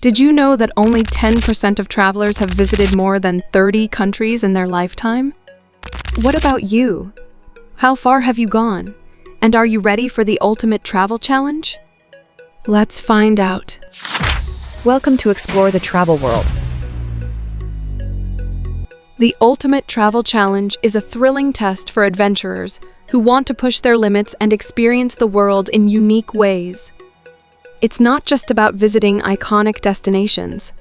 Did you know that only 10% of travelers have visited more than 30 countries in their lifetime? What about you? How far have you gone? And are you ready for the ultimate travel challenge? Let's find out. Welcome to Explore the Travel World. The Ultimate Travel Challenge is a thrilling test for adventurers who want to push their limits and experience the world in unique ways. It's not just about visiting iconic destinations.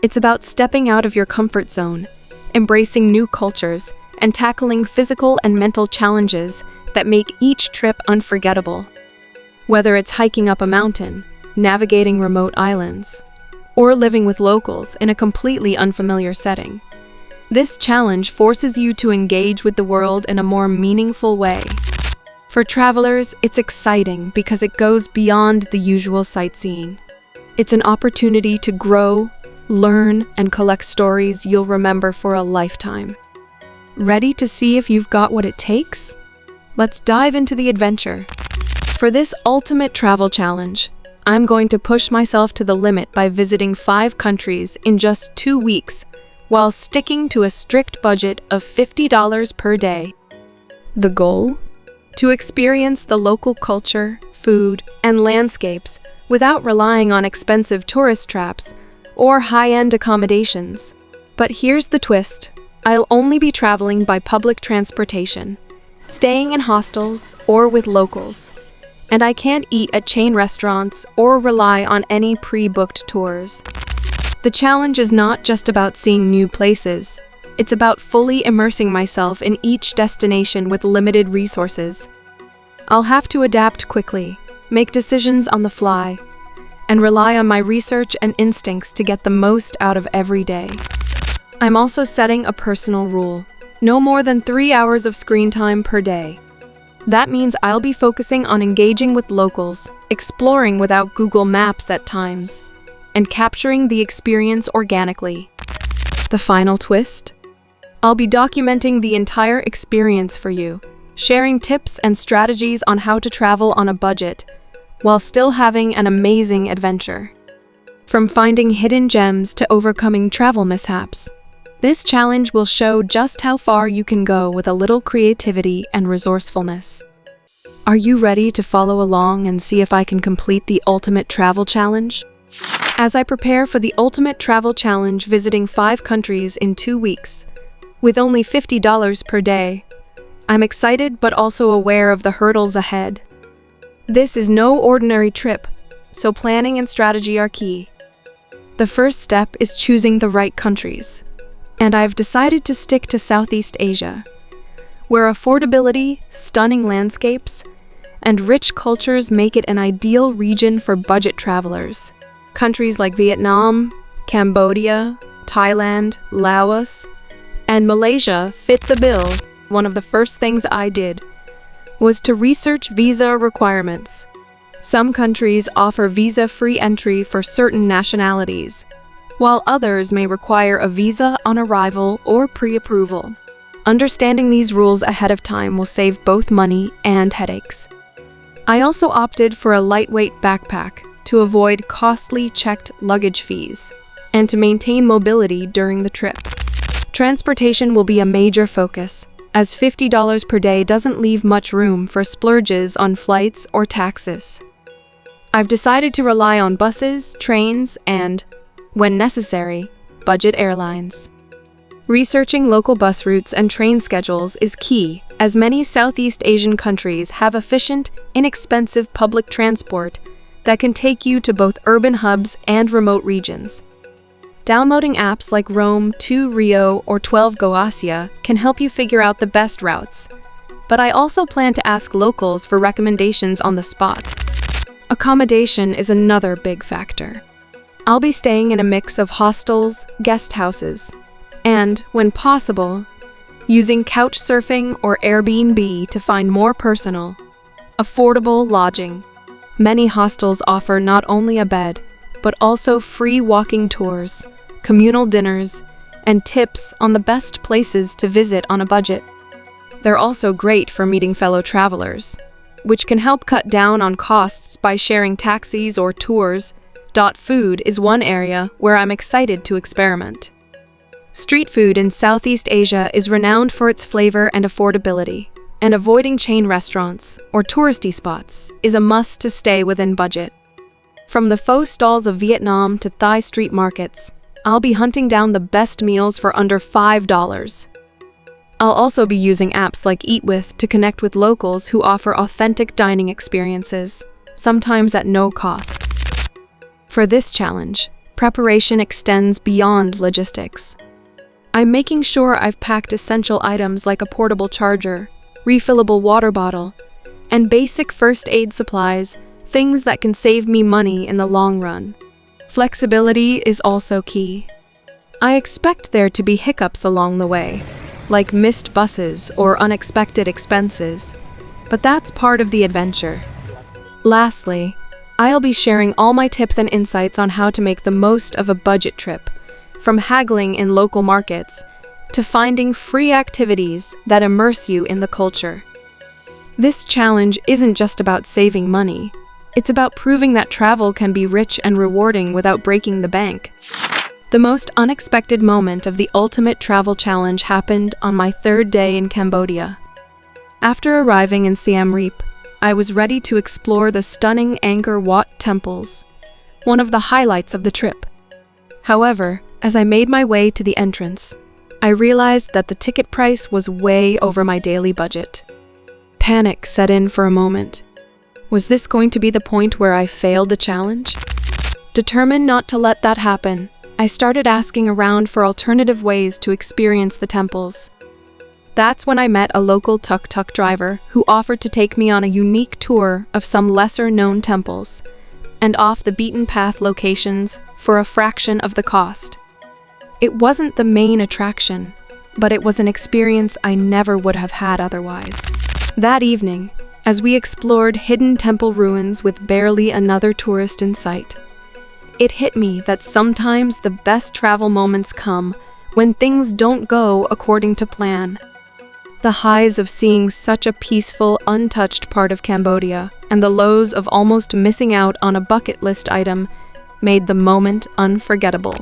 It's about stepping out of your comfort zone, embracing new cultures, and tackling physical and mental challenges that make each trip unforgettable. Whether it's hiking up a mountain, navigating remote islands, or living with locals in a completely unfamiliar setting, this challenge forces you to engage with the world in a more meaningful way. For travelers, it's exciting because it goes beyond the usual sightseeing. It's an opportunity to grow, learn, and collect stories you'll remember for a lifetime. Ready to see if you've got what it takes? Let's dive into the adventure. For this ultimate travel challenge, I'm going to push myself to the limit by visiting 5 countries in just 2 weeks, while sticking to a strict budget of $50 per day. The goal? To experience the local culture, food, and landscapes without relying on expensive tourist traps or high-end accommodations. But here's the twist. I'll only be traveling by public transportation, staying in hostels or with locals. And I can't eat at chain restaurants or rely on any pre-booked tours. The challenge is not just about seeing new places. It's about fully immersing myself in each destination with limited resources. I'll have to adapt quickly, make decisions on the fly, and rely on my research and instincts to get the most out of every day. I'm also setting a personal rule: no more than 3 hours of screen time per day. That means I'll be focusing on engaging with locals, exploring without Google Maps at times, and capturing the experience organically. The final twist? I'll be documenting the entire experience for you, sharing tips and strategies on how to travel on a budget, while still having an amazing adventure. From finding hidden gems to overcoming travel mishaps, this challenge will show just how far you can go with a little creativity and resourcefulness. Are you ready to follow along and see if I can complete the ultimate travel challenge? As I prepare for the ultimate travel challenge visiting 5 countries in 2 weeks, with only $50 per day, I'm excited but also aware of the hurdles ahead. This is no ordinary trip, so planning and strategy are key. The first step is choosing the right countries, and I've decided to stick to Southeast Asia, where affordability, stunning landscapes, and rich cultures make it an ideal region for budget travelers. Countries like Vietnam, Cambodia, Thailand, Laos, and Malaysia fit the bill. One of the first things I did was to research visa requirements. Some countries offer visa-free entry for certain nationalities, while others may require a visa on arrival or pre-approval. Understanding these rules ahead of time will save both money and headaches. I also opted for a lightweight backpack to avoid costly checked luggage fees and to maintain mobility during the trip. Transportation will be a major focus, as $50 per day doesn't leave much room for splurges on flights or taxis. I've decided to rely on buses, trains, and, when necessary, budget airlines. Researching local bus routes and train schedules is key, as many Southeast Asian countries have efficient, inexpensive public transport that can take you to both urban hubs and remote regions. Downloading apps like Roam, 2Rio, or 12Go Asia can help you figure out the best routes, but I also plan to ask locals for recommendations on the spot. Accommodation is another big factor. I'll be staying in a mix of hostels, guest houses, and, when possible, using couch surfing or Airbnb to find more personal, affordable lodging. Many hostels offer not only a bed, but also free walking tours, communal dinners, and tips on the best places to visit on a budget. They're also great for meeting fellow travelers, which can help cut down on costs by sharing taxis or tours Food is one area where I'm excited to experiment. Street food in Southeast Asia is renowned for its flavor and affordability, and avoiding chain restaurants or touristy spots is a must to stay within budget. From the pho stalls of Vietnam to Thai street markets, I'll be hunting down the best meals for under $5. I'll also be using apps like EatWith to connect with locals who offer authentic dining experiences, sometimes at no cost. For this challenge, preparation extends beyond logistics. I'm making sure I've packed essential items like a portable charger, refillable water bottle, and basic first aid supplies, things that can save me money in the long run. Flexibility is also key. I expect there to be hiccups along the way, like missed buses or unexpected expenses, but that's part of the adventure. Lastly, I'll be sharing all my tips and insights on how to make the most of a budget trip, from haggling in local markets to finding free activities that immerse you in the culture. This challenge isn't just about saving money, it's about proving that travel can be rich and rewarding without breaking the bank. The most unexpected moment of the Ultimate Travel Challenge happened on my third day in Cambodia. After arriving in Siem Reap, I was ready to explore the stunning Angkor Wat temples, one of the highlights of the trip. However, as I made my way to the entrance, I realized that the ticket price was way over my daily budget. Panic set in for a moment. Was this going to be the point where I failed the challenge? Determined not to let that happen, I started asking around for alternative ways to experience the temples. That's when I met a local tuk-tuk driver who offered to take me on a unique tour of some lesser-known temples and off-the-beaten-path locations for a fraction of the cost. It wasn't the main attraction, but it was an experience I never would have had otherwise. That evening, as we explored hidden temple ruins with barely another tourist in sight, it hit me that sometimes the best travel moments come when things don't go according to plan. The highs of seeing such a peaceful, untouched part of Cambodia and the lows of almost missing out on a bucket list item made the moment unforgettable.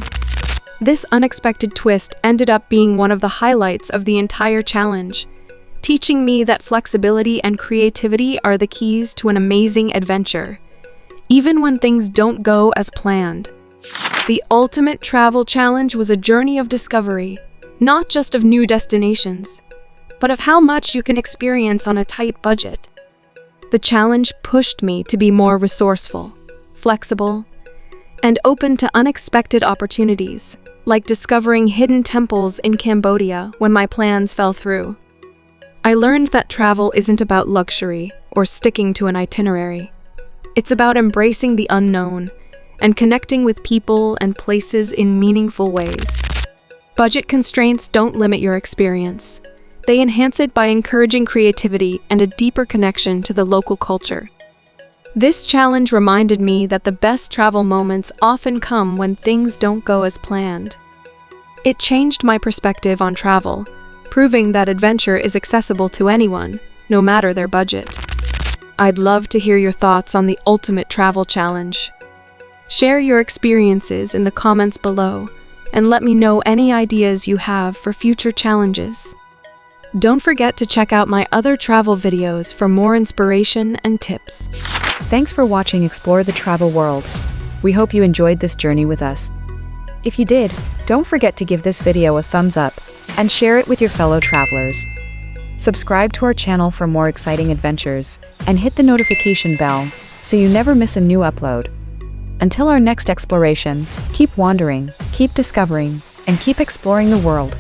This unexpected twist ended up being one of the highlights of the entire challenge, teaching me that flexibility and creativity are the keys to an amazing adventure, even when things don't go as planned. The Ultimate Travel Challenge was a journey of discovery, not just of new destinations, but of how much you can experience on a tight budget. The challenge pushed me to be more resourceful, flexible, and open to unexpected opportunities, like discovering hidden temples in Cambodia when my plans fell through. I learned that travel isn't about luxury or sticking to an itinerary. It's about embracing the unknown and connecting with people and places in meaningful ways. Budget constraints don't limit your experience. They enhance it by encouraging creativity and a deeper connection to the local culture. This challenge reminded me that the best travel moments often come when things don't go as planned. It changed my perspective on travel, proving that adventure is accessible to anyone, no matter their budget. I'd love to hear your thoughts on the Ultimate Travel Challenge. Share your experiences in the comments below, and let me know any ideas you have for future challenges. Don't forget to check out my other travel videos for more inspiration and tips. Thanks for watching Explore the Travel World. We hope you enjoyed this journey with us. If you did, don't forget to give this video a thumbs up and share it with your fellow travelers. Subscribe to our channel for more exciting adventures and hit the notification bell so you never miss a new upload. Until our next exploration, keep wandering, keep discovering, and keep exploring the world.